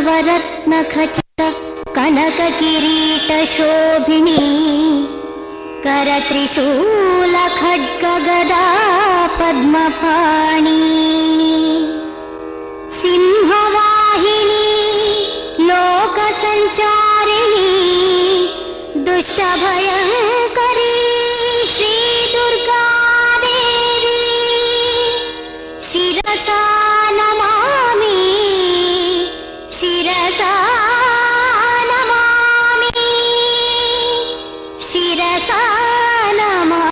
नवरत्नखचित कनककिरीटशोभिनी करत्रिशूलखड्गगदा पद्मपाणि सिंहवाहिनी लोकसञ्चारिणी दुष्टभयङ्करी श्री दुर्गा देवी शिरसा नमामि शिरसा नमामि शिरसा नमामि।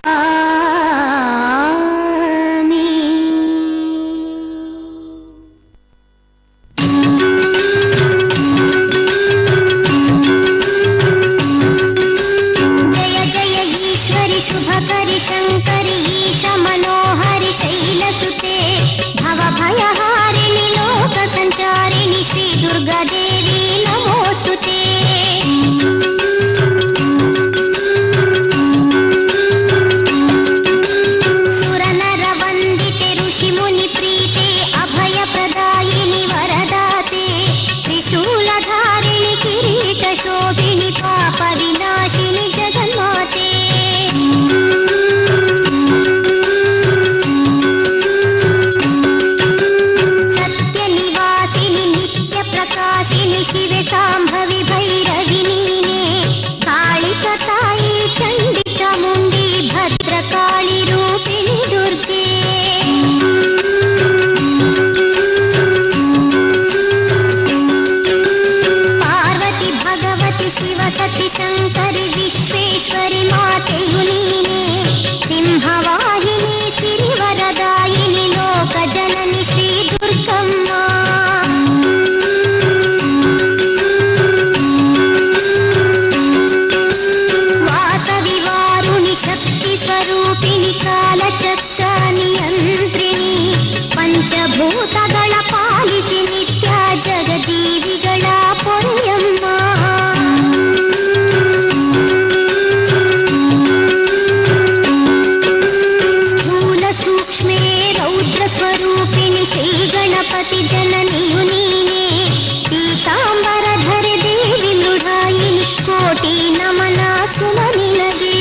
जय जय ईश्वरि शुभकरि शङ्करि ईश मनोहरि शैलसुते भवभयहारिणि लोकसञ्चारिणि श्री दुर्गा देवी नमोऽस्तुते। सुरनरवन्दिते ऋषिमुनिप्रीते अभयप्रदायिनि वरदाते त्रिशूलधारिणि किरीटशोभिनि पापविनाशिनि जगन्माते। सत्यनिवासिनि नित्यप्रकाशिनि शिवे साम्भवि भैरविनीने कालिकतायि चण्डि चामुण्डी भद्रकाळि रूपिणि दुर्गे। पार्वती भगवति शिवसति शङ्करि विश्वेश्वरि मातेयु नीने सिंहवाहिनी सिरिवरदायिनि लोकजननि श्री दुर्गम्म। वासविवारुणि शक्तिस्वरूपिणि कालचक्रनियन्त्रिणि पंचभूतಗಳ ಪಾಲಿಸಿ ನಿತ್ಯ ಜಗಜೀವಿಗಳ ಪೊರೆಯಮ್ಮ। ಸ್ಥೂಲ ಸೂಕ್ಷ್ಮೇ ರೌದ್ರ ಸ್ವರೂಪಿಣಿ ಶ್ರೀ ಗಣಪತಿ ಜನನಿಯು ನೀನೆ ಪೀತಾಂಬರಧರೆ ದೇವಿ ಮೃಡಾಯಿನಿ ಕೋಟಿ ನಮನ ಸುಮನಿನಗೆ।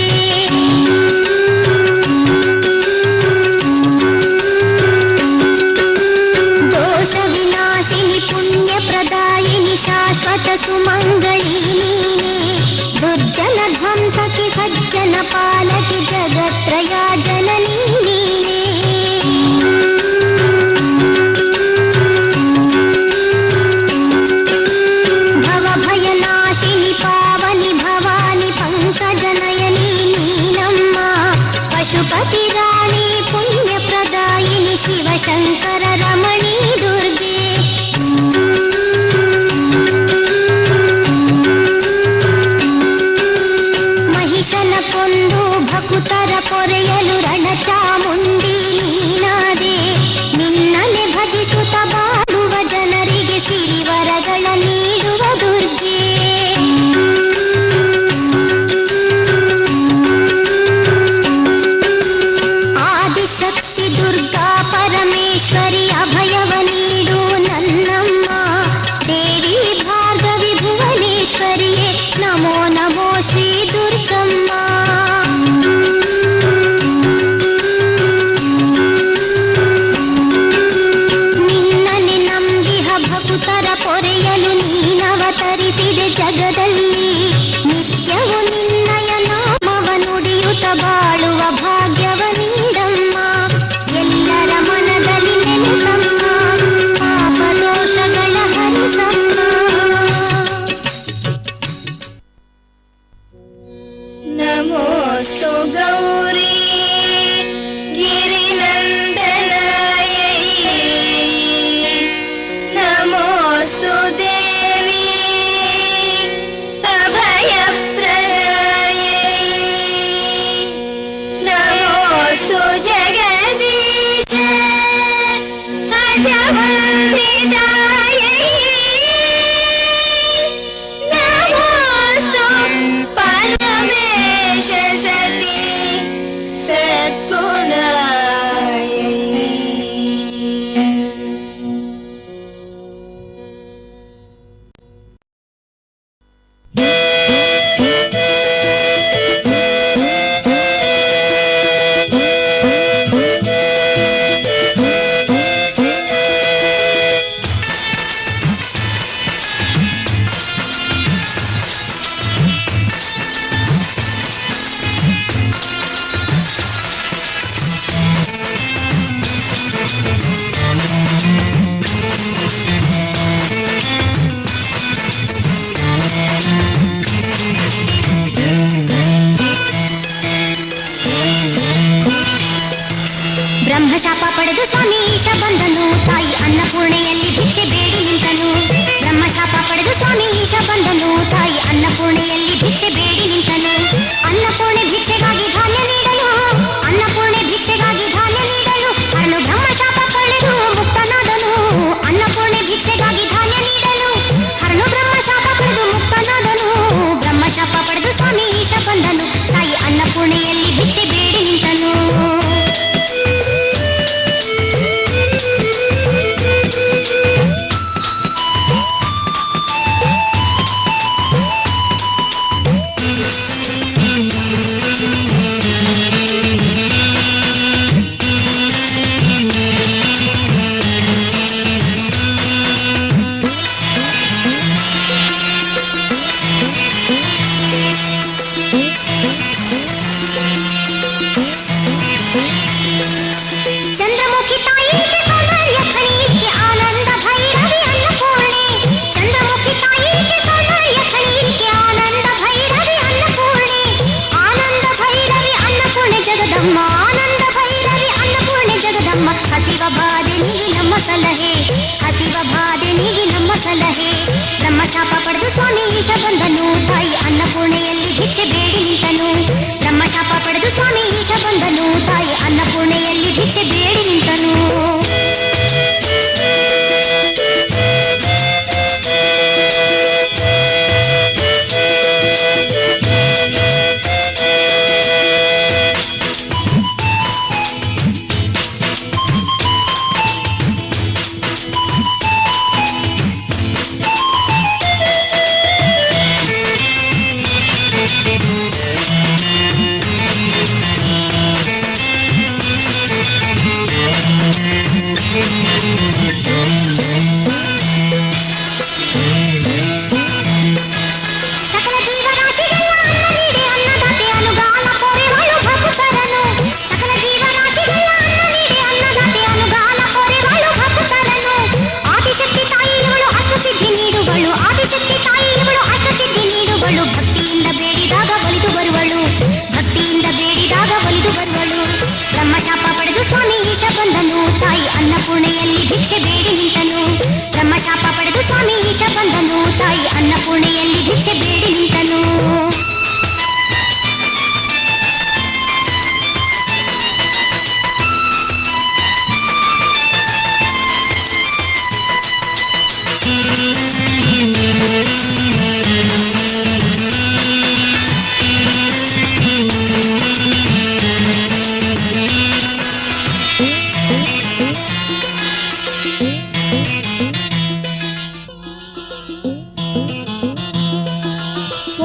दोष विनाशिनि पुण्य प्रदायिनि शाश्वत सुमंगली नीने दुर्जन ध्वंसकि सज्जन पालकि जगत्त्रया जननी नीने। भवभयनाशिनि पावनि भवानि पंकजनयनी नीनम्म पशुपति राणी पुण्य प्रदायिनि शिवशङ्कर रमणी दुर्गे। महिषನ ಕೊಂದು ಭಕುತರ ಪೊರೆಯಲು ರಣಚಾಮುಂಡಿ ನೀನಾದೆ ನಿನ್ನನೆ ಭಜಿಸುತ್ತ ಬಾಳುವ ಜನರಿಗೆ ಸಿರಿವರಗಳ ನೀಡುವ ದುರ್ಗೆ। ಆದಿಶಕ್ತಿ ದುರ್ಗಾ ಪರಮೇಶ್ವರಿ ಅಭಯವ ನೀಡು ನನ್ನಮ್ಮ ದೇವಿ ಭಾರ್ಗವಿ ಭುವನೇಶ್ವರಿಯೇ ನಮೋ ನಮೋ ಶ್ರೀ ದುರ್ಗಮ್ಮ। ನಿನ್ನನೆ ನಂಬಿಹ ಭಕುತರ ಪೊರೆಯಲು ನೀನವತರಿಸಿದೆ ಜಗದಲ್ಲಿ ನಿತ್ಯವು ನಿನ್ನಯ ನಾಮವ ನುಡಿಯುತ್ತ ಬಾಳುವ ಭಾಗ್ಯವ ನೀಡಮ್ಮ। ಎಲ್ಲರ ಮನದಲ್ಲಿ ನೆಲೆಸಮ್ಮ ಪಾಪ ದೋಷಗಳ ಹರಿಸಮ್ಮ। ನಮೋಸ್ತು ಗೌರಿ ಗಿರಿನಂದನಾಯೈ ನಮೋಸ್ತು ದೇವಿ ಅಭಯಪ್ರದಾಯೈ ನಮೋಸ್ತು ಜಗದೀಶ ಅಜವಂದಿತಾಯೈ ನಮೋಸ್ತು ಪರಮೇಶ ಸತಿ ಸದ್ಗುಣಾಯೈ। ಪಡೆದು ಸ್ವಾಮಿ ಈಶ ಬಂದನು, ತಾಯಿ ಅನ್ನಪೂರ್ಣೆಯಲ್ಲಿ ಭಿಕ್ಷೆ ಬೇಡಿ ನಿಂತನು. ಬ್ರಹ್ಮಶಾಪ ಪಡೆದು ಸ್ವಾಮಿ ಈಶ ಬಂದನು, ತಾಯಿ ಅನ್ನಪೂರ್ಣೆಯಲ್ಲಿ ಭಿಕ್ಷೆ ಬೇಡಿ ನಿಂತನು. ಅನ್ನಪೂರ್ಣೆ ಭಿಕ್ಷೆಗಾಗಿ ಧಾನ್ಯ ನೀಡಲು, ಅನ್ನಪೂರ್ಣೆ ಭಿಕ್ಷೆಗಾಗಿ ಧಾನ್ಯ ನೀಡಲು ಹರನು ಬ್ರಹ್ಮಶಾಪ ಪಡೆದು ಮುಕ್ತನಾದನು. ಅನ್ನಪೂರ್ಣೆ ಭಿಕ್ಷೆಗಾಗಿ ಧಾನ್ಯ ನೀಡಲು ಹರನು ಬ್ರಹ್ಮಶಾಪ ಪಡೆದು ಮುಕ್ತನಾದನು. ಬ್ರಹ್ಮಶಾಪ ಪಡೆದು ಸ್ವಾಮಿ ಈಶ ಬಂದನು, ತಾಯಿ ಅನ್ನಪೂರ್ಣೆಯಲ್ಲಿ ಭಿಕ್ಷೆ ಬೇಡಿ ನಿಂತನು. ಚಂದ್ರಮುಖಿ ತಾಯಿಗೆ ಸೌಂದರ್ಯ ಖಣಿಗೆ ಆನಂದ ಭೈರವಿ ಅನ್ನಪೂರ್ಣೆ. ಚಂದ್ರಮುಖಿ ತಾಯಿಗೆ ಸೌಂದರ್ಯ ಖಣಿಗೆ ಆನಂದ ಭೈರವಿ ಅನ್ನಪೂರ್ಣೆ. ಆನಂದ ಭೈರವಿ ಅನ್ನಪೂರ್ಣೆ ಜಗದಮ್ಮ, ಆನಂದ ಭೈರವಿ ಅನ್ನಪೂರ್ಣೆ ಜಗದಮ್ಮ. ಹಸಿವ ಬಾಧೆನಿಗೆ ನಮ್ಮ ಸಲಹೆ, ಹಸಿವ ಬಾಧೆನಿಗೆ ನಮ್ಮ ಸಲಹೆ. ಬ್ರಹ್ಮಶಾಪ ಪಡೆದು ಸ್ವಾಮಿ ಈಶ ಬಂದನು, ತಾಯಿ ಅನ್ನಪೂರ್ಣೆಯಲ್ಲಿ ಭಿಕ್ಷೆ ಬೇಡಿ ನಿಂತನು. ಬ್ರಹ್ಮಶಾಪ ಪಡೆದು ಸ್ವಾಮಿ ಈಶ ಬಂದನು, ತಾಯಿ ಅನ್ನಪೂರ್ಣೆಯಲ್ಲಿ ಭಿಕ್ಷೆ ಬೇಡಿ ನಿಂತನು. ಸಕಲ ಜೀವರಾಶಿಗೆಲ್ಲ ಅನ್ನ ನೀಡಿ ಅನ್ನದಾತೆ ಅನುಗಾಲ ಪೊರೆವಳು ಭಕ್ತರನು. ಸಕಲ ಜೀವರಾಶಿಗೆಲ್ಲ ಅನ್ನ ನೀಡಿ ಅನ್ನದಾತೆ ಅನುಗಾಲ ಪೊರೆವಳು ಭಕ್ತರನು. ಆದಿಶಕ್ತಿ ತಾಯಿ ಇವಳು ಅಷ್ಟಸಿದ್ಧಿ ನೀಡುವಳು, ಆದಿಶಕ್ತಿ ತಾಯಿ ಇವಳು ಅಷ್ಟಸಿದ್ಧಿ ನೀಡುವಳು. ಭಕ್ತಿಯಿಂದ ಬೇಡಿದಾಗ ಒಲಿದು ಬರುವಳು, ಭಕ್ತಿಯಿಂದ ಬೇಡಿದಾಗ ಒಲಿದು ಬರುವಳು. ಬ್ರಹ್ಮಶಾಪ ಪಡೆದು ಸ್ವಾಮಿ ಈಶ ಬಂದನು, ತಾಯಿ ಅನ್ನಪೂರ್ಣೆಯಲ್ಲಿ ಭಿಕ್ಷೆ ಬೇಡಿ ನಿಂತನು. ಬ್ರಹ್ಮಶಾಪ ಪಡೆದು ಸ್ವಾಮಿ ಈಶ ಬಂದನು, ತಾಯಿ ಅನ್ನಪೂರ್ಣೆಯಲ್ಲಿ ಭಿಕ್ಷೆ ಬೇಡಿ ನಿಂತನು.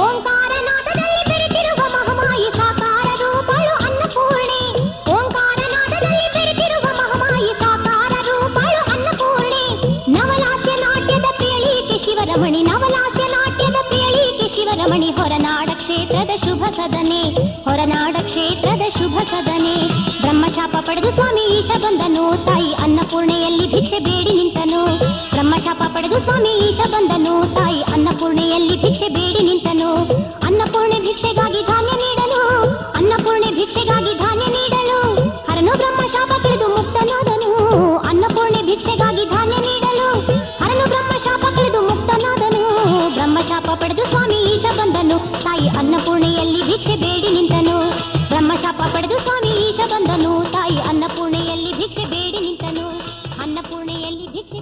ಓಂಕಾರನಾದದಲ್ಲಿ ಬೆರೆತಿರುವ ಮಹಾಮಾಯಿ ಸಾಕಾರ ರೂಪಳು ಅನ್ನಪೂರ್ಣೆ. ಓಂಕಾರನಾದದಲ್ಲಿ ಬೆರೆತಿರುವ ಮಹಾಮಾಯಿ ಸಾಕಾರ ರೂಪಳು ಅನ್ನಪೂರ್ಣೆ. ನವಲಾಸ್ಯ ನಾಟ್ಯದ ಪ್ರಿಯಳಿಕೆ ಶಿವರಮಣಿ, ನವಲಾಸ್ಯ ನಾಟ್ಯದ ಪ್ರಿಯಳಿಕೆ ಶಿವರಮಣಿ. ಹೊರನಾಡ ಕ್ಷೇತ್ರದ ಶುಭ ಸದನೆ, ಹೊರನಾಡ ಕ್ಷೇತ್ರದ ಶುಭ ಸದನೆ. ಬ್ರಹ್ಮಶಾಪ ಪಡೆದು ಸ್ವಾಮಿ ಈಶ ಬಂದನು, ತಾಯಿ ಅನ್ನಪೂರ್ಣೆಯಲ್ಲಿ ಭಿಕ್ಷೆ ಬೇಡಿ ನಿಂತನು. ಬ್ರಹ್ಮಶಾಪ ಪಡೆದು ಸ್ವಾಮಿ ಈಶ ಬಂದನು, ತಾಯಿ ಅನ್ನಪೂರ್ಣೆಯಲ್ಲಿ ಭಿಕ್ಷೆ ಬೇಡಿ ನಿಂತನು. ಅನ್ನಪೂರ್ಣೆ ಭಿಕ್ಷೆಗಾಗಿ ಧಾನ್ಯ ನೀಡಲು, ಅನ್ನಪೂರ್ಣೆ ಭಿಕ್ಷೆಗಾಗಿ ಧಾನ್ಯ ನೀಡಲು ಹರನು ಬ್ರಹ್ಮಶಾಪ ಕಳೆದು ಮುಕ್ತನಾದನು. ಅನ್ನಪೂರ್ಣೆ ಭಿಕ್ಷೆಗಾಗಿ ಧಾನ್ಯ ನೀಡಲು ಹರನು ಬ್ರಹ್ಮಶಾಪ ಕಳೆದು ಮುಕ್ತನಾದನು. ಬ್ರಹ್ಮಶಾಪ ಪಡೆದು ಸ್ವಾಮಿ ಈಶ ಬಂದನು, ತಾಯಿ ಅನ್ನಪೂರ್ಣೆಯಲ್ಲಿ ಭಿಕ್ಷೆ ಬೇಡಿ ನಿಂತನು. ಬ್ರಹ್ಮಶಾಪ ಪಡೆದು ಸ್ವಾಮಿ ಈಶ ಬಂದನು, ತಾಯಿ ಅನ್ನಪೂರ್ಣೆಯಲ್ಲಿ ಭಿಕ್ಷೆ ಬೇಡಿ ನಿಂತನು. ಅನ್ನಪೂರ್ಣೆಯಲ್ಲಿ ಭಿಕ್ಷೆ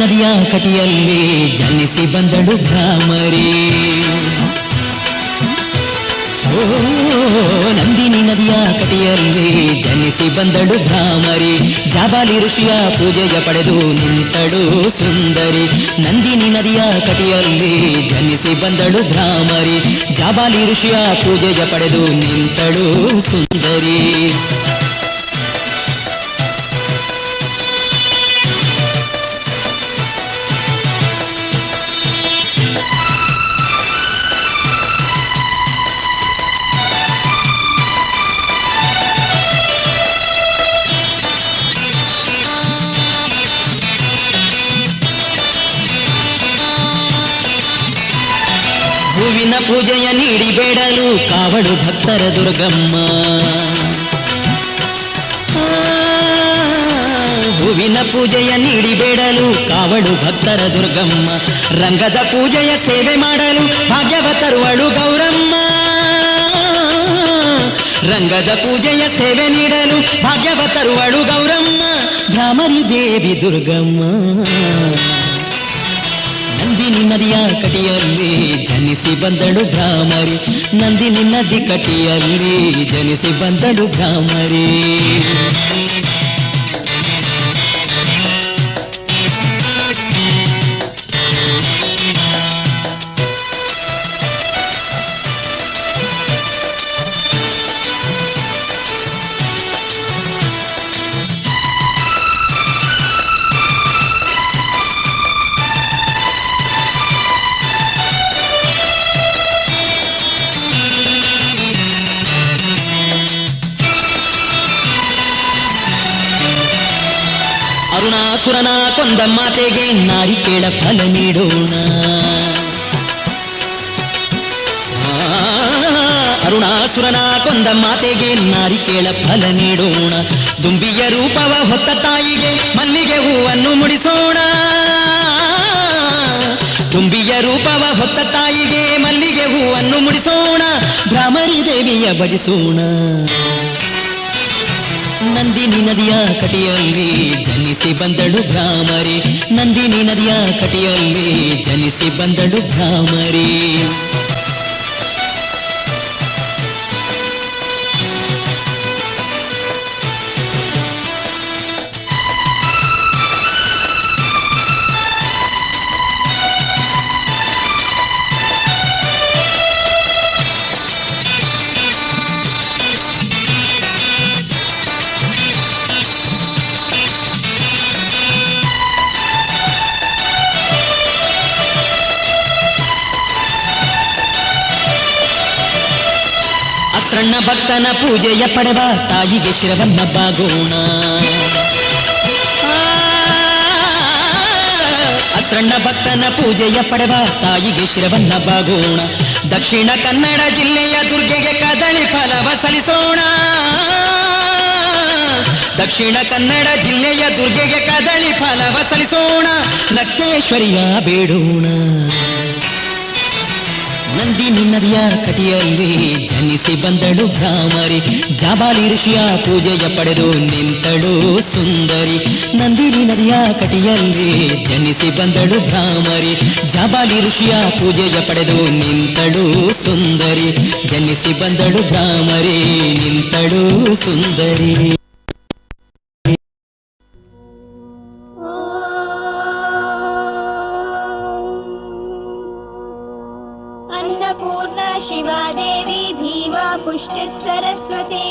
ನದಿಯ ಕಟಿಯಲ್ಲಿ ಜನಿಸಿ ಬಂದಳು ಭ್ರಾಮರಿ. ಓ ನಂದಿನಿ ನದಿಯ ಕಟಿಯಲ್ಲಿ ಜನಿಸಿ ಬಂದಳು ಭ್ರಾಮರಿ. ಜಾಬಾಲಿ ಋಷಿಯ ಪೂಜೆಯ ಪಡೆದು ನಿಂತಳು ಸುಂದರಿ. ನಂದಿನಿ ನದಿಯ ಕಟಿಯಲ್ಲಿ ಜನಿಸಿ ಬಂದಳು ಭ್ರಾಮರಿ. ಜಾಬಾಲಿ ಋಷಿಯ ಪೂಜೆಯ ಪಡೆದು ನಿಂತಳು ಸುಂದರಿ. ಹೂವಿನ ಪೂಜೆಯ ನೀಡಿ ಬೇಡಲು ಕಾವಡು ಭಕ್ತರ ದುರ್ಗಮ್ಮ. ಹೂವಿನ ಪೂಜೆಯ ನೀಡಿ ಬೇಡಲು ಕಾವಡು ಭಕ್ತರ ದುರ್ಗಮ್ಮ. ರಂಗದ ಪೂಜೆಯ ಸೇವೆ ಮಾಡಲು ಭಾಗ್ಯವ ತರುವಳು ಗೌರಮ್ಮ. ರಂಗದ ಪೂಜೆಯ ಸೇವೆ ನೀಡಲು ಭಾಗ್ಯವ ತರುವಳು ಗೌರಮ್ಮ. ಭ್ರಾಮರಿ ದೇವಿ ದುರ್ಗಮ್ಮ. ನಂದಿನಿ ನದಿಯ ಕಟಿಯಲ್ಲಿ ಜನಿಸಿ ಬಂದಳು ಭ್ರಾಮರಿ. ನಂದಿನಿ ನದಿ ಕಟಿಯಲ್ಲಿ ಜನಿಸಿ ಬಂದಳು ಭ್ರಾಮರಿ. ಅರುಣಾಸುರನ ಕೊಂದ ಮಾತೆಗೆ ನಾರಿಕೇಳ ಫಲ ನೀಡೋಣ. ಅರುಣಾಸುರನ ಕೊಂದ ಮಾತೆಗೆ ನಾರಿಕೇಳ ಫಲ ನೀಡೋಣ. ದುಂಬಿಯ ರೂಪವ ಹೊತ್ತ ತಾಯಿಗೆ ಮಲ್ಲಿಗೆ ಹೂವನ್ನು ಮುಡಿಸೋಣ. ದುಂಬಿಯ ರೂಪವ ಹೊತ್ತ ತಾಯಿಗೆ ಮಲ್ಲಿಗೆ ಹೂವನ್ನು ಮುಡಿಸೋಣ. ಭ್ರಾಮರಿ ದೇವಿಯ ಭಜಿಸೋಣ. ನಂದಿನಿ ನದಿಯ ಕಟಿಯಲ್ಲಿ ಜನಿಸಿ ಬಂದಳು ಭ್ರಾಮರಿ. ನಂದಿನಿ ನದಿಯ ಕಟಿಯಲ್ಲಿ ಜನಿಸಿ ಬಂದಳು ಭ್ರಾಮರಿ. ಅಸ್ರಣ್ಣ ಭಕ್ತನ ಪೂಜೆಯ ಪಡೆವ ತಾಯಿಗೆ ಶಿರವನ್ನ ಬಾಗೋಣ. ಅಸ್ರಣ್ಣ ಭಕ್ತನ ಪೂಜೆಯ ಪಡೆವ ತಾಯಿಗೆ ಶಿರವನ್ನ ಬಾಗೋಣ. ದಕ್ಷಿಣ ಕನ್ನಡ ಜಿಲ್ಲೆಯ ದುರ್ಗೆಗೆ ಕದಳಿ ಫಲವ ಸಲ್ಲಿಸೋಣ. ದಕ್ಷಿಣ ಕನ್ನಡ ಜಿಲ್ಲೆಯ ದುರ್ಗೆಗೆ ಕದಳಿ ಫಲವ ಸಲ್ಲಿಸೋಣ. ರಕ್ತೇಶ್ವರಿಯ ಬೇಡೋಣ. ನಂದಿನಿ ನದಿಯ ಕಟಿಯಲ್ಲಿ ಜನಿಸಿ ಬಂದಳು ಭ್ರಾಮರಿ. ಜಾಬಾಲಿ ಋಷಿಯ ಪೂಜೆಯ ಪಡೆದು ನಿಂತಳು ಸುಂದರಿ. ನಂದಿನಿ ನದಿಯ ಕಟಿಯಲ್ಲಿ ಜನಿಸಿ ಬಂದಳು ಭ್ರಾಮರಿ. ಜಾಬಾಲಿ ಋಷಿಯ ಪೂಜೆಯ ಪಡೆದು ನಿಂತಳು ಸುಂದರಿ. ಜನಿಸಿ ಬಂದಳು ಭ್ರಾಮರಿ, ನಿಂತಳು ಸುಂದರಿ. अन्नपूर्णा शिवा देवी भीमा पुष्टिः सरस्वती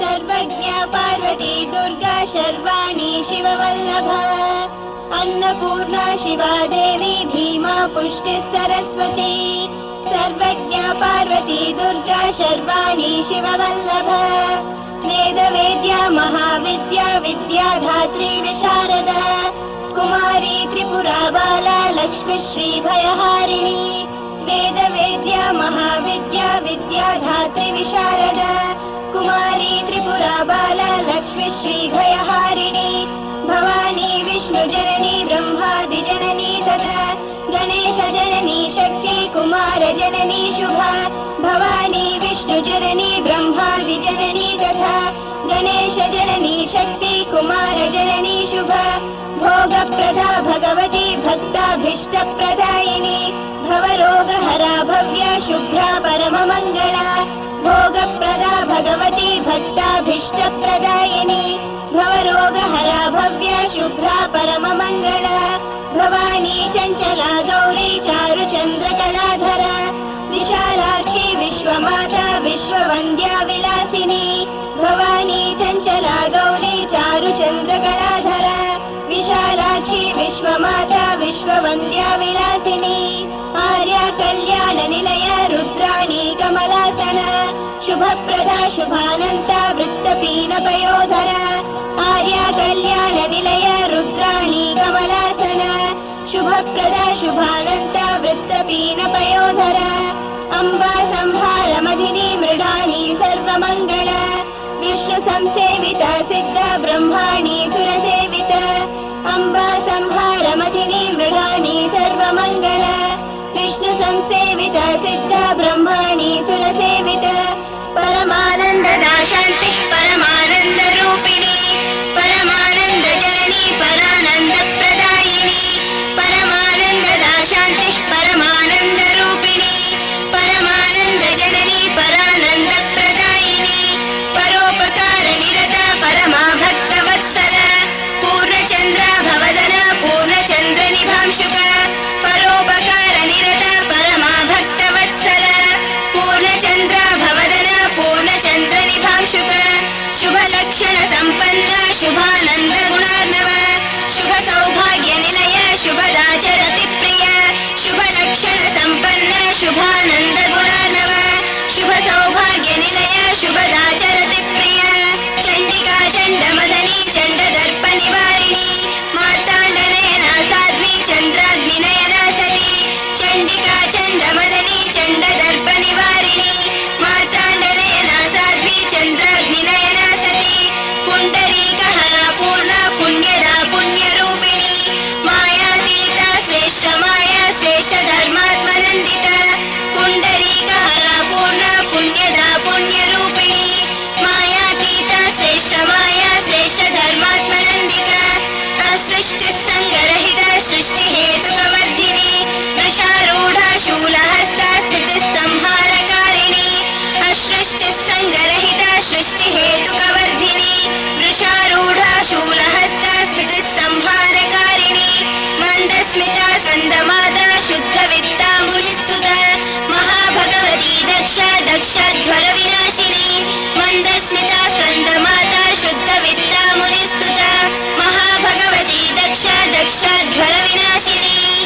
सर्वज्ञा पार्वती दुर्गा शर्वाणी शिववल्लभा. अन्नपूर्णा शिवा देवी भीमा पुष्टिः सरस्वती सर्वज्ञा पार्वती दुर्गा शर्वाणी शिववल्लभा. वेदवेद्या महाविद्या विद्याधात्री विशारदा कुमारी त्रिपुरा बाला लक्ष्मी श्रीभयहारिणी वेदवेद्या महाविद्या विद्याधात्री विशारदा कुमारी त्रिपुरा बाला लक्ष्मी श्रीभयहारिणी भवानी विष्णुजननी ब्रह्मादिजननी तथा गणेशजननी शक्ति कुमारजननी शुभा भवानी विष्णुजननी ब्रह्मादिजननी तथा गणेशजननी शक्ति कुमारजननी शुभा भोगप्रदा भगवती भक्ताभीष्टप्रदायिनी भवरोगहरा भव्या शुभ्रा परममङ्गला भोगप्रदा भगवती भक्ताभीष्टप्रदायिनी भवरोगहरा भव्या शुभ्रा परममङ्गला भवानी चञ्चला गौरी चारुचन्द्रकलाधरा विशालाक्षी विश्वमाता विश्ववन्द्या विलासिनी भवानी चञ्चला गौरी चारुचन्द्रकलाधरा विशालाक्षी विश्वमाता विश्ववन्द्या विलासिनी आर्या कल्याणनिलया रुद्राणी कमलासना शुभप्रदा शुभानन्ता वृत्तपीनपयोधरा आर्या कल्याणनिलया रुद्राणी कमलासना शुभप्रदा शुभानन्ता वृत्तपीनपयोधरा अम्बा संहारमधिनी मृडानी सर्वमङ्गला विष्णु संसेविता सिद्धा ब्रह्माणी सुरसेविता अम्बा संहारमधिनी मृडानी सर्वमङ्गला विष्णु संसेविता सिद्धा ब्रह्माणी सुरसेविता परमानन्ददा शान्ति परमानन्द रूपिणी परमानन्द जननी परानन्द प्रदायिनी परमानन्ददा शान्ति परमानन्द रूपिणी परमानन्द जननी परानन्द प्रदायिनी परोपकार निरता परमा भक्तवत्सल पूर्णचन्द्रा भवदना पूर्णचन्द्र निभांशुक परोपकार निरता परमा भक्तवत्सल पूर्णचन्द्रा भवदना पूर्णचन्द्र निभांशुक शुभलक्षण सम्पन्न शुभानन्द गुणार्णव शुभ सौभाग्य निलय शुभदाचरति प्रिय शुभलक्षण सम्पन्न शुभानन्द गुणार्णव शुभ सौभाग्य निलय शुभदाचरति प्रिय चण्डिका चण्डमदनी चण्डदर्प निवारिणी मार्ताण्डनयना साध्वी चन्द्राग्निनयना सती चण्डिका चण्डमदनी चण्डदर्प निवारिणी मार्ताण्डनयना साध्वी चन्द्राग्निनयना सती पुण्डरीकहरा पूर्णा पुण्यदा पुण्यरूपिणी मायातीता श्रेष्ठ माया श्रेष्ठ धर्मात्मनन्दिता पुण्डरीकहरा पूर्णा पुण्यदा पुण्यरूपिणी मायातीता श्रेष्ठ माया श्रेष्ठ धर्मात्मनन्दिता असृष्टिसङ्गरहिता सृष्टिहेतुकवर्धिनी वृषारूढा शूलहस्ता स्थितिः संहारकारिणी असृष्टिसङ्गरहिता सृष्टिहेतुकवर्धिनी वृषारूढा शूलहस्ता स्थितिः संहारकारिणी मन्दस्मिता सन्दमाता शुद्धवित्ता मुनिस्तुता महाभगवती दक्षा दक्षाध्वर विनाशिनी मन्दस्मिता स्कन्दमाता शुद्धवित्ता मुनिस्तुता महाभगवती दक्षा दक्षाध्वर विनाशिनी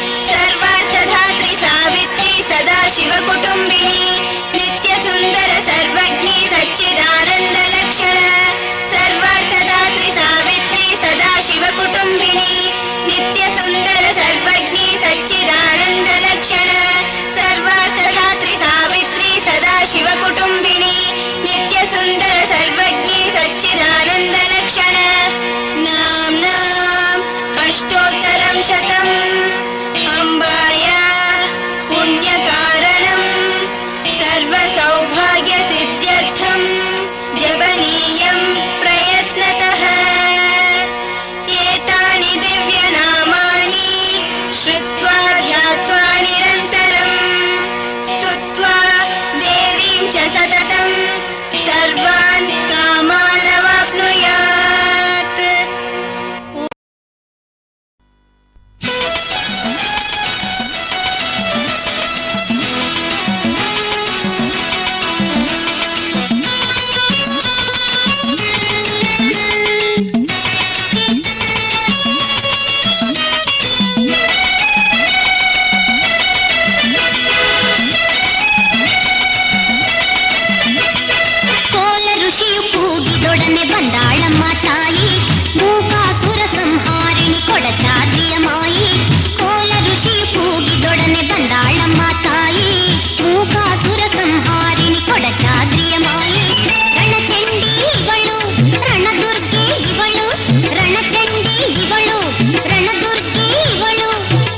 ಇವಳು ರಣದುರ್ಗಿ ಇವಳು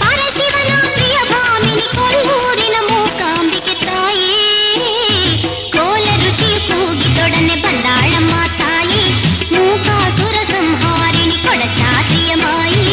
ಪರಶಿವನ ಪ್ರಿಯ ಭಾಮಿನಿ ಕೊಲ್ಲೂರಿನ ಮೂಕಾಂಬಿಕೆ ತಾಯಿ ಕೋಲ ಋಷಿ ಕೂಗಿದೊಡನೆ ಬಂದಾಳಮ್ಮ ತಾಯಿ ಮೂಕಾಸುರ ಸಂಹಾರಿಣಿ ಕೊಡಚಾದ್ರಿಯ ಮಾಯಿ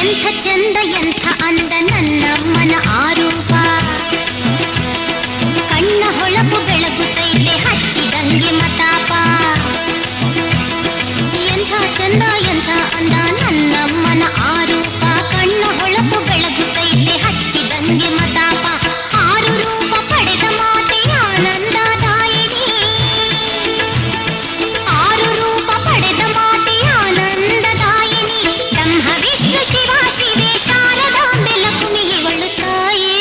ಎಂಥ ಚಂದ ಎಂಥ ಅಂದ ನನ್ನಮ್ಮನ ಆರೂಪ ಕಣ್ಣ ಹೊಳಪು ಬೆಳಗುತ್ತೈತೆ ಹಚ್ಚಿದಂಗೆ ಮತಾಪ ಎಂಥ ಚಂದ ಎಂಥ ಅಂದ ನನ್ನಮ್ಮನ ಆರೂಪ ಕಣ್ಣ ಹೊಳಪು ಬೆಳಗುತ್ತೈತೆ ಹಚ್ಚಿದಂಗೆ ಮತಾಪ ಆರು ರೂಪ ಪಡೆದ ಮಾತೆ ಆನಂದದಾಯಿನಿ ಆರು ರೂಪ ಪಡೆದ ಮಾತೆ ಆನಂದದಾಯಿನಿ ಬ್ರಹ್ಮ ವಿಷ್ಣು ಶಿವ ಶಿವೆ ಶಾರದಾಂಬೆ ಲಕ್ಷ್ಮಿ ಇವಳು ತಾಯಿ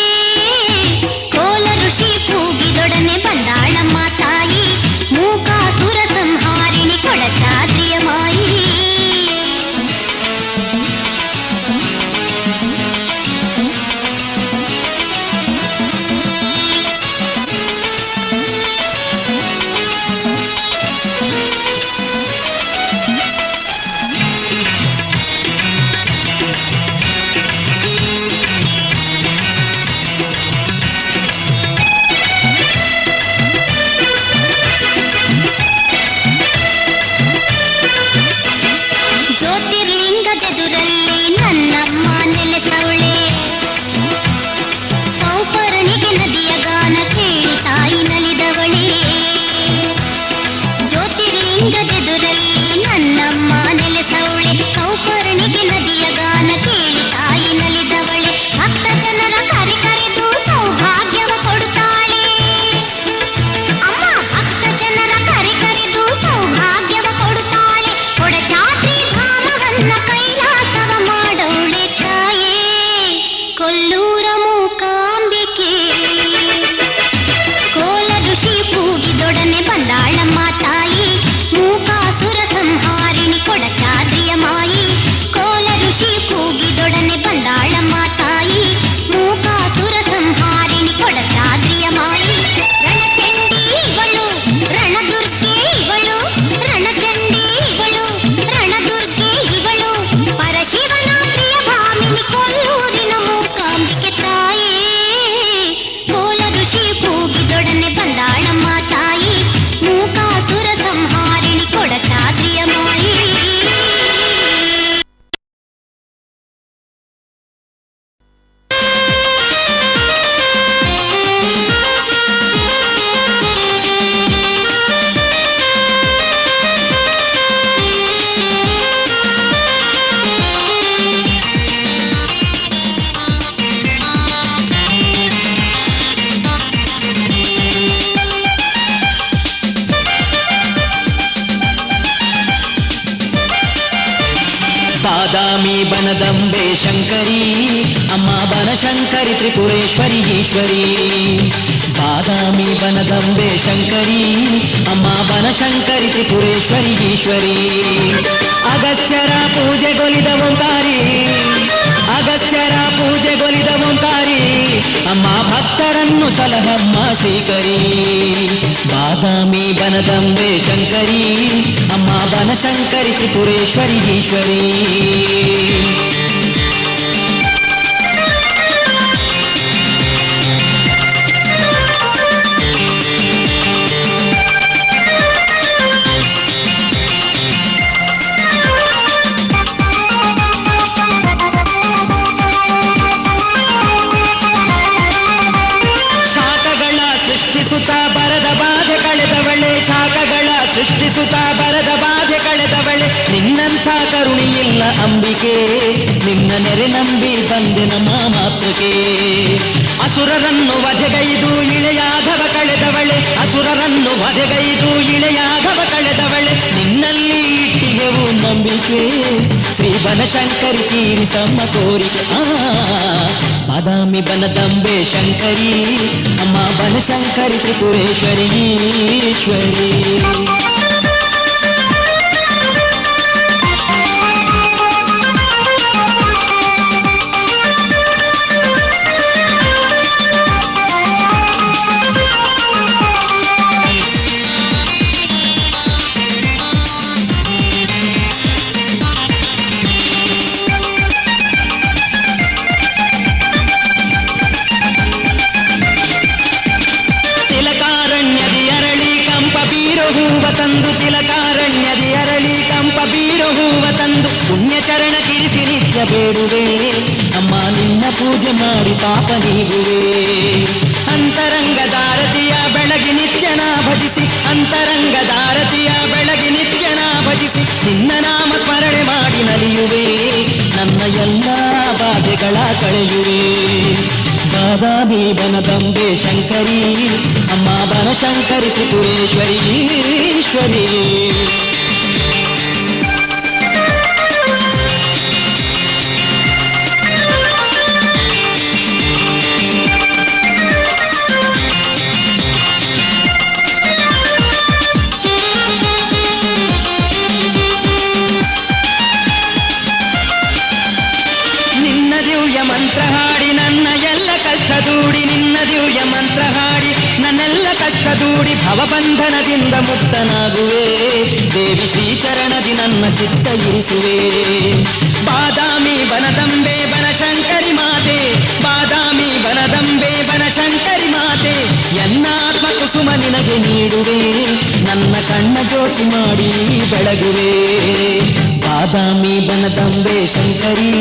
ಕೋಲ ಋಷಿ ಕೂಗಿದೊಡನೆ ಬಂದಾಳಮ್ಮ ತಾಯಿ ಮೂಕಾಸುರ ಸಂಹಾರಿಣಿ ಕೊಡಚಾದ್ರಿಯ ಮಾಯಿ ಜ್ಯೋತಿರ್ಲಿಂಗದೆದುರಲ್ಲಿ ನನ್ನಮ್ಮ ನೆಲೆಸವಳೆ ಸೌಪರ್ಣಿಗೆ ನದಿಯ ಗಾನ ಕೇಳಿ ತಾಯಿ ನಲಿದವಳೆ ಜ್ಯೋತಿರ್ಲಿಂಗದೆದುರಲ್ಲಿ ನನ್ನಮ್ಮ ನೆಲೆಸವಳೆ ಸೌಪರ್ಣಿಗೆ ನದಿಯ ಗಾನ ಕೇಳಿ ತಾಯಿ ನಲಿದವಳೆ ಭಕ್ತ ಜನರ ಕರೆದು ಸೌಭಾಗ್ಯವ ಕೊಡುತ್ತಾಳೆ ಅಮ್ಮ ಭಕ್ತ ಜನರ ಕರೆದು ಸೌಭಾಗ್ಯವ ಕೊಡುತ್ತಾಳೆ ಕೊಡಚಾದ್ರಿ ಧಾಮವನ್ನ ಕೈಲಾಸವ ಮಾಡವಳೆ ತಾಯೇ ಕೊಲ್ಲೂರ ಮೂಕಾಂಬಿಕೆ ಕೋಲ ಋಷಿ ಕೂಗಿದೊಡನೆ ಬಂದಾಳಮ್ಮ ತಾಯಿ ಮೂಕಾಸುರ ಸಂಹಾರಿಣಿ ಕೊಡಚಾದ್ರಿಯ ಮಾಯಿ ಕೋಲ ಋಷಿ ಕೂಗಿದೊಡನೆ ಬಂದಾಳಮ್ಮ ತಾಯಿ ಮೂಕಾಸುರ ಸಂಹಾರಿಣಿ ಕೊಡಚಾದ್ರಿಯ ಮಾಯಿ ರಣಚಂಡಿ ಇವಳು ರಣದುರ್ಗೆ ಇವಳು ರಣಚಂಡಿ ಇವಳು ರಣದುರ್ಗೆ ಇವಳು ಪರಶಿವನ ಪ್ರಿಯ ಭಾಮಿನಿ ಕೊಲ್ಲೂರಿನ ಮೂಕಾಂಬಿಕೆ ತಾಯಿ ಕೋಲ ಋಷಿ ಕೂಗಿದೊಡನೆ ಬಂದಾಳಮ್ಮ ತಾಯಿ ಮೂಕಾಸುರ ಸಂಹಾರಿಣಿ ಕೊಡಚಾದ್ರಿಯ ಮಾಯಿ ಬಾದಾಮಿ ಬನದಂಬೆ ಶಂಕರಿ ಅಮ್ಮ ಬನಶಂಕರಿ ತ್ರಿಪುರೇಶ್ವರಿ ಈಶ್ವರಿ ಬಾದಾಮಿ ಬನದಂಬೆ ಶಂಕರಿ ಅಮ್ಮ ಬನಶಂಕರಿ ತ್ರಿಪುರೇಶ್ವರಿ ಈಶ್ವರಿ ಅಗಸ್ತ್ಯರ ಪೂಜೆಗೊಲಿದ ಓಂಕಾರಿ ಅಗಸ್ತ್ಯರ ಪೂಜೆಗೊಲಿದ ಓಂಕಾರಿ ಅಮ್ಮ ಭಕ್ತರನ್ನು ಸಲಹಮ್ಮ ಶ್ರೀಕರಿ ಬಾದಾಮಿ ಬನದಂಬೆ ಶಂಕರಿ ಅಮ್ಮ ಬನಶಂಕರಿ ತ್ರಿಪುರೇಶ್ವರಿ ಈಶ್ವರಿ ಸೃಷ್ಟಿಸುತ್ತಾ ಬರದ ಬಾಧೆ ಕಳೆದವಳೆ ನಿನ್ನಂಥ ಕರುಣಿಯಿಲ್ಲ ಅಂಬಿಕೆ ನಿನ್ನ ನೆರೆ ನಂಬಿ ಬಂದೆ ನಮ್ಮ ಮಾತೃಕೆ ಅಸುರರನ್ನು ವಧೆಗೈದು ಇಳೆಯಾಘವ ಕಳೆದವಳೆ ಅಸುರರನ್ನು ವಧೆಗೈದು ಇಳೆಯಾಘವ ಕಳೆದವಳೆ ನಿನ್ನಲ್ಲಿ ಇಟ್ಟಿಗೆವು ನಂಬಿಕೆ ಶ್ರೀ ಬನಶಂಕರಿ ತೀರಿಸಮ್ಮ ಕೋರಿಕೆ. ಬಾದಾಮಿ ಬನದಂಬೆ ಶಂಕರಿ ಅಮ್ಮ ಬನಶಂಕರಿ ತ್ರಿಪುರೇಶ್ವರಿ ಈಶ್ವರಿ. ತಂದು ತಿಲಕಾರಣ್ಯದಿ ಅರಳಿ ಕಂಪ ಬೀರೋ ಹೂವ ತಂದು ಪುಣ್ಯಚರಣ ಕಿರಿಸಿ ನಿತ್ಯ ಬೇಡುವೆ ಅಮ್ಮ ನಿನ್ನ ಪೂಜೆ ಮಾಡಿ ಪಾಪ ನೀಗುವೆ. ಅಂತರಂಗದಾರತಿಯ ಬೆಳಗಿ ನಿತ್ಯನ ಭಜಿಸಿ ಅಂತರಂಗದಾರತಿಯ ಬೆಳಗಿ ನಿತ್ಯನ ಭಜಿಸಿ ನಿನ್ನ ನಾಮ ಸ್ಮರಣೆ ಮಾಡಿ ನಲಿಯುವೆ ನನ್ನ ಎಲ್ಲ ಬಾಧೆಗಳ ಕಳೆಯುವೆ. ಬಾದಾಮಿ ಬನದಂಬೆ ಶಂಕರಿ ಅಮ್ಮ ಬನಶಂಕರಿ ತ್ರಿಪುರೇಶ್ವರಿ ಈಶ್ವರಿ. ನಿನ್ನ ದಿವ್ಯ ಮಂತ್ರ ಹಾಡಿ ನನ್ನ ಎಲ್ಲ ಕಷ್ಟ ದೂಡಿ ನಿನ್ನ ದಿವ್ಯ ಮಂತ್ರ ಹಾಡಿ ನನ್ನೆಲ್ಲ ಕಷ್ಟ ದೂಡಿ ಭವಬಂಧನದಿಂದ ಮುಕ್ತನಾಗುವೆ ದೇವಿ ಶ್ರೀಚರಣದಿ ನನ್ನ ಚಿತ್ತ ಇರಿಸುವೆ. ಬಾದಾಮಿ ಬನದಂಬೆ ಬನಶಂಕರಿ ಮಾತೆ ಬಾದಾಮಿ ಬನದಂಬೆ ಬನಶಂಕರಿ ಮಾತೆ ಎನ್ನಾತ್ಮ ಕುಸುಮ ನಿನಗೆ ನೀಡುವೆ ನನ್ನ ಕಣ್ಣ ಜ್ಯೋತಿ ಮಾಡಿ ಬೆಳಗುವೆ. ಬಾದಾಮಿ ಬನದಂಬೆ ಶಂಕರಿ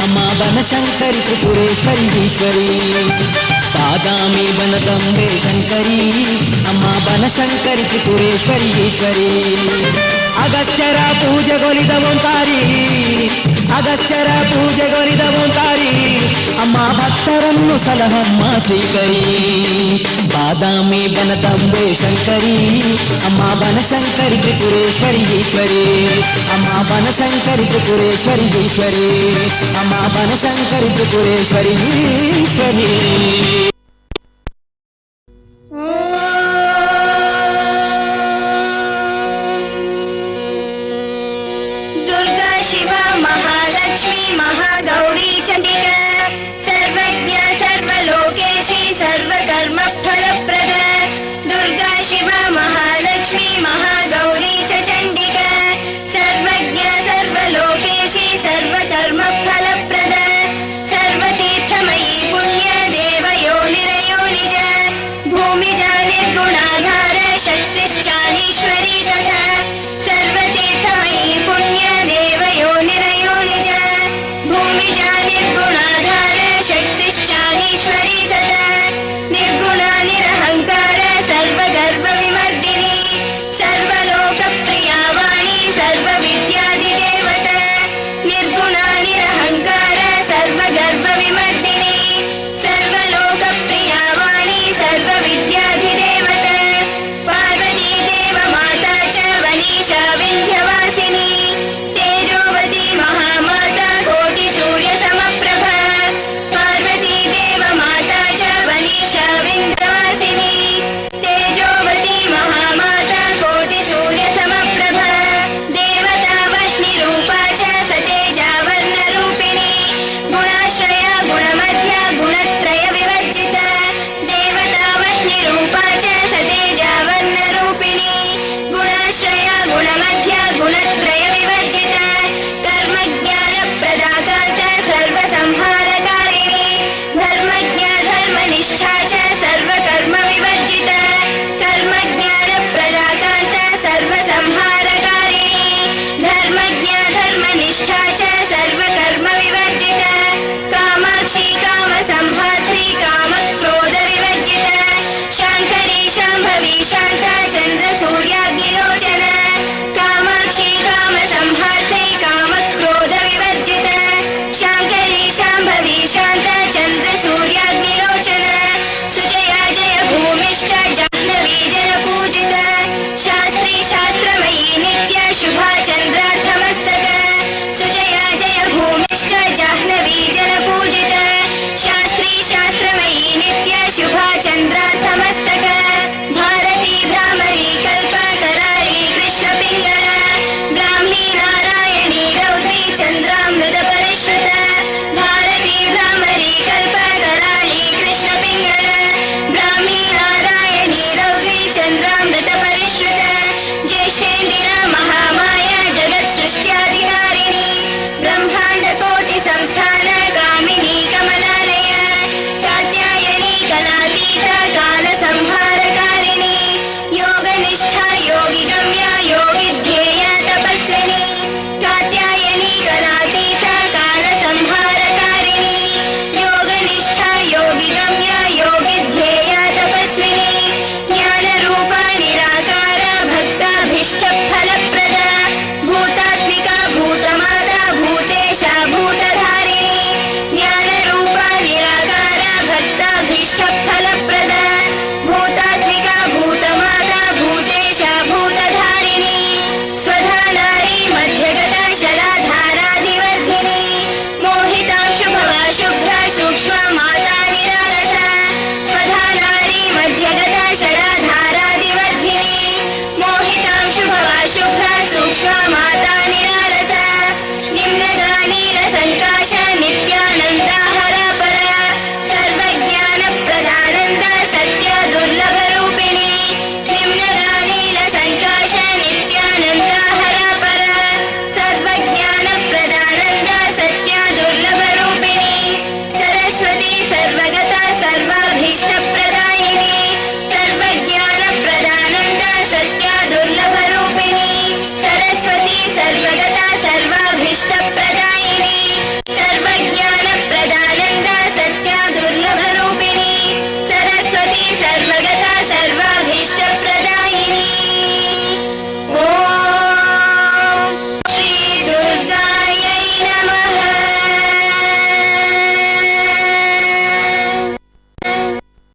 ಅಮ್ಮ ಬನಶಂಕರಿ ತ್ರಿಪುರೇಶ್ವರಿ ಈಶ್ವರಿ. ಬಾದಾಮಿ ಬನದಂಬೆ ಶಂಕರಿ ಅಮ್ಮ ಬನಶಂಕರಿ ತ್ರಿಪುರೇಶ್ವರಿ ಈಶ್ವರಿ. ಅಗಸ್ತ್ಯರ ಪೂಜೆಗೊಲಿದ ಓಂಕಾರಿ ಅಗಸ್ತ್ಯರ ಪೂಜೆಗೊಲಿದ ಓಂಕಾರಿ ಅಮ್ಮ ಭಕ್ತರನ್ನು ಸಲಹಮ್ಮ ಶ್ರೀಕರಿ. ಬಾದಾಮಿ ಬನದಂಬೆ ಶಂಕರಿ ಅಮ್ಮ ಬನಶಂಕರಿ ತ್ರಿಪುರೇಶ್ವರಿ ಈಶ್ವರಿ. ಅಮ್ಮ ಬನಶಂಕರಿ ತ್ರಿಪುರೇಶ್ವರಿ ಈಶ್ವರಿ. ಅಮ್ಮ ಬನಶಂಕರಿ ತ್ರಿಪುರೇಶ್ವರಿ ಈಶ್ವರಿ. दुर्गा शिवा महालक्ष्मी महागौरी चंडिका सर्वज्ञ सर्वलोकेशी सर्वकर्म फलप्रद. दुर्गा शिवा महालक्ष्मी महागौरी च चंडिका सर्वज्ञ सर्वलोकेशी सर्वकर्म फलप्रद. सर्वतीर्थमयी पुण्य देवयो निरयो निज भूमिजा निर्गुणाधार शक्तिश्चानीश्वरी तथा. सर्वतीर्थमयी पुण्य देवयो निरयो निज भूमिजा निर्गुणाधार शक्तिश्चानीश्वरी तथा. निर्गुणा निरहंकार सर्वगर्भ विमर्दिनी सर्वलोकप्रिया वाणी सर्वविद्यादिदेवता. निर्गुणा निरहंकार सर्वगर्भ विमर्दिनी सर्वलोकप्रिया वाणी सर्वविद्यादिदेवता. पार्वती देव माता च वनीशा विन्ध्यवासिनी तेजोवती महामाता कोटि सूर्य समप्रभा. पार्वती देव माता च वनीशा विन्ध्यवासिनी तेजोवती महामाता कोटि सूर्य समप्रभा. देवता वह्नि रूपा च सतेजा वर्ण रूपिणी गुणाश्रया गुणमध्या गुणत्रय विवर्जिता. देवता वह्नि रूपा च सतेजा वर्ण रूपिणी गुणाश्रया गुणमध्या गुणत्रय विवर्जिता. कर्मज्ञान प्रदाकान्त सर्वसंहारकारिणी धर्मज्ञ धर्मनिष्ठा च सर्वकर्म विवर्जिता. कर्मज्ञान प्रदाकान्त सर्वसंहारकारिणी धर्मज्ञ धर्मनिष्ठा च